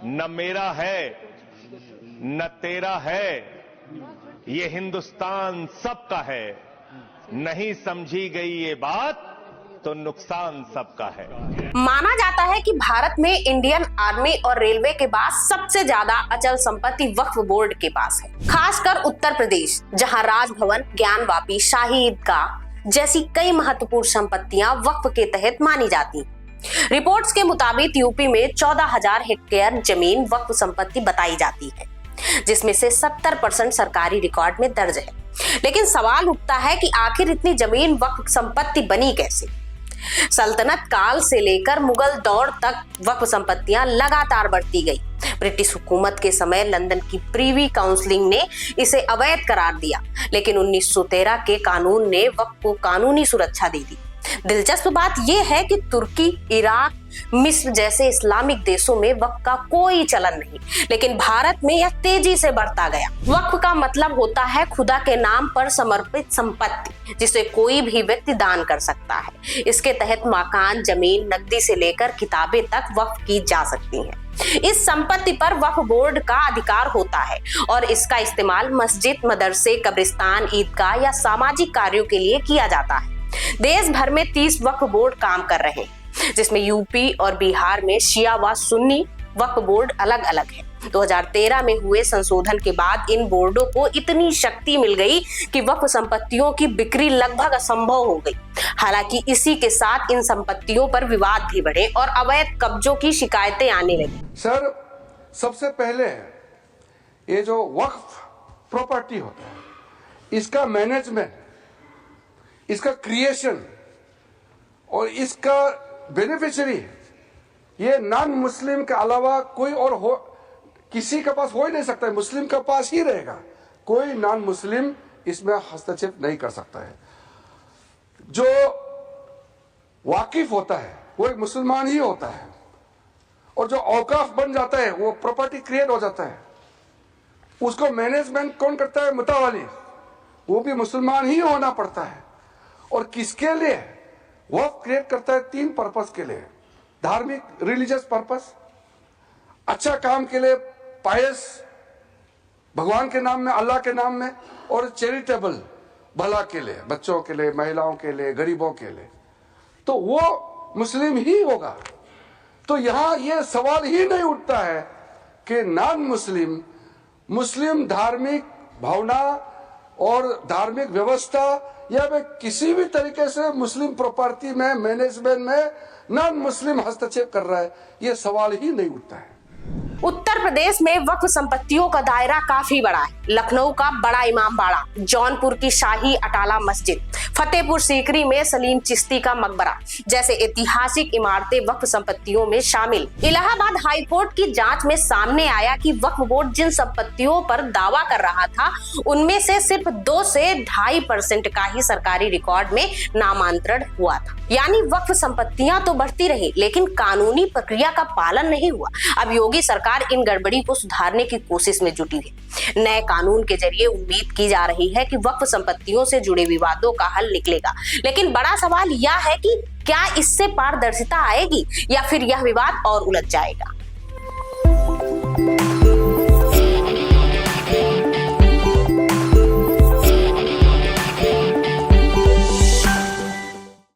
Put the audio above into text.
न मेरा है न तेरा है, ये हिंदुस्तान सबका है। नहीं समझी गई ये बात तो नुकसान सबका है। माना जाता है कि भारत में इंडियन आर्मी और रेलवे के बाद सबसे ज्यादा अचल संपत्ति वक्फ बोर्ड के पास है, खासकर उत्तर प्रदेश, जहां राजभवन, ज्ञानवापी, शाही ईदगाह जैसी कई महत्वपूर्ण संपत्तियां वक्फ के तहत मानी जाती हैं। रिपोर्ट्स के मुताबिक यूपी में 14,000 हेक्टेयर जमीन वक्फ संपत्ति बताई जाती है, जिसमें से 70% सरकारी रिकॉर्ड में दर्ज है। लेकिन सवाल उठता है कि आखिर इतनी जमीन वक्फ संपत्ति बनी कैसे? सल्तनत काल से लेकर मुगल दौर तक वक्फ संपत्तियां लगातार बढ़ती गई। ब्रिटिश हुकूमत के समय लंदन की प्रीवी काउंसिल ने इसे अवैध करार दिया, लेकिन 1913 के कानून ने वक्फ को कानूनी सुरक्षा दे दी। दिलचस्प बात यह है कि तुर्की, इराक, मिस्र जैसे इस्लामिक देशों में वक्फ का कोई चलन नहीं, लेकिन भारत में यह तेजी से बढ़ता गया। वक्फ का मतलब होता है खुदा के नाम पर समर्पित संपत्ति, जिसे कोई भी व्यक्ति दान कर सकता है। इसके तहत मकान, जमीन, नकदी से लेकर किताबें तक वक्फ की जा सकती हैं। इस संपत्ति पर वक्फ बोर्ड का अधिकार होता है और इसका इस्तेमाल मस्जिद, मदरसे, कब्रिस्तान, ईदगाह या सामाजिक कार्यों के लिए किया जाता है। देश भर में 30 वक्फ बोर्ड काम कर रहे हैं, जिसमें यूपी और बिहार में शिया व सुन्नी वक्फ बोर्ड अलग अलग है। 2013 में हुए संशोधन के बाद इन बोर्डों को इतनी शक्ति मिल गई कि वक्फ संपत्तियों की बिक्री लगभग असंभव हो गई। हालांकि इसी के साथ इन संपत्तियों पर विवाद भी बढ़े और अवैध कब्जों की शिकायतें आने लगी। सर, सबसे पहले ये जो वक्फ प्रॉपर्टी होता है, इसका मैनेजमेंट, इसका क्रिएशन और इसका बेनिफिशियरी ये नॉन मुस्लिम के अलावा कोई और हो, किसी के पास हो ही नहीं सकता है। मुस्लिम के पास ही रहेगा, कोई नॉन मुस्लिम इसमें हस्तक्षेप नहीं कर सकता है। जो वाकिफ होता है वो एक मुसलमान ही होता है, और जो औकाफ बन जाता है, वो प्रॉपर्टी क्रिएट हो जाता है, उसको मैनेजमेंट कौन करता है? मुतावाली, वो भी मुसलमान ही होना पड़ता है। और किसके लिए वक्फ क्रिएट करता है? 3 पर्पस के लिए: धार्मिक, रिलीजियस पर्पस, अच्छा काम के लिए, पायस, भगवान के नाम में, अल्लाह के नाम में, और चैरिटेबल, भला के लिए, बच्चों के लिए, महिलाओं के लिए, गरीबों के लिए। तो वो मुस्लिम ही होगा। तो यहां यह सवाल ही नहीं उठता है कि नॉन मुस्लिम, मुस्लिम धार्मिक भावना और धार्मिक व्यवस्था या वे किसी भी तरीके से मुस्लिम प्रॉपर्टी में, मैनेजमेंट में नॉन मुस्लिम हस्तक्षेप कर रहा है, ये सवाल ही नहीं उठता है। उत्तर प्रदेश में वक्फ संपत्तियों का दायरा काफी बड़ा है। लखनऊ का बड़ा इमाम बाड़ा, जौनपुर की शाही अटाला मस्जिद, फतेहपुर सीकरी में सलीम चिश्ती का मकबरा जैसे ऐतिहासिक इमारतें वक्फ संपत्तियों में शामिल। इलाहाबाद हाई कोर्ट की जांच में सामने आया कि वक्फ बोर्ड जिन संपत्तियों पर दावा कर रहा था, उनमें से सिर्फ 2 से 2.5% का ही सरकारी रिकॉर्ड में नामांतरण हुआ था। यानी वक्फ संपत्तियां तो बढ़ती रही, लेकिन कानूनी प्रक्रिया का पालन नहीं हुआ। अब योगी सरकार इन गड़बड़ी को सुधारने की कोशिश में जुटी है। नए कानून के जरिए उम्मीद की जा रही है कि वक्फ संपत्तियों से जुड़े विवादों का हल निकलेगा। लेकिन बड़ा सवाल यह है कि क्या इससे पारदर्शिता आएगी या फिर यह विवाद और उलझ जाएगा।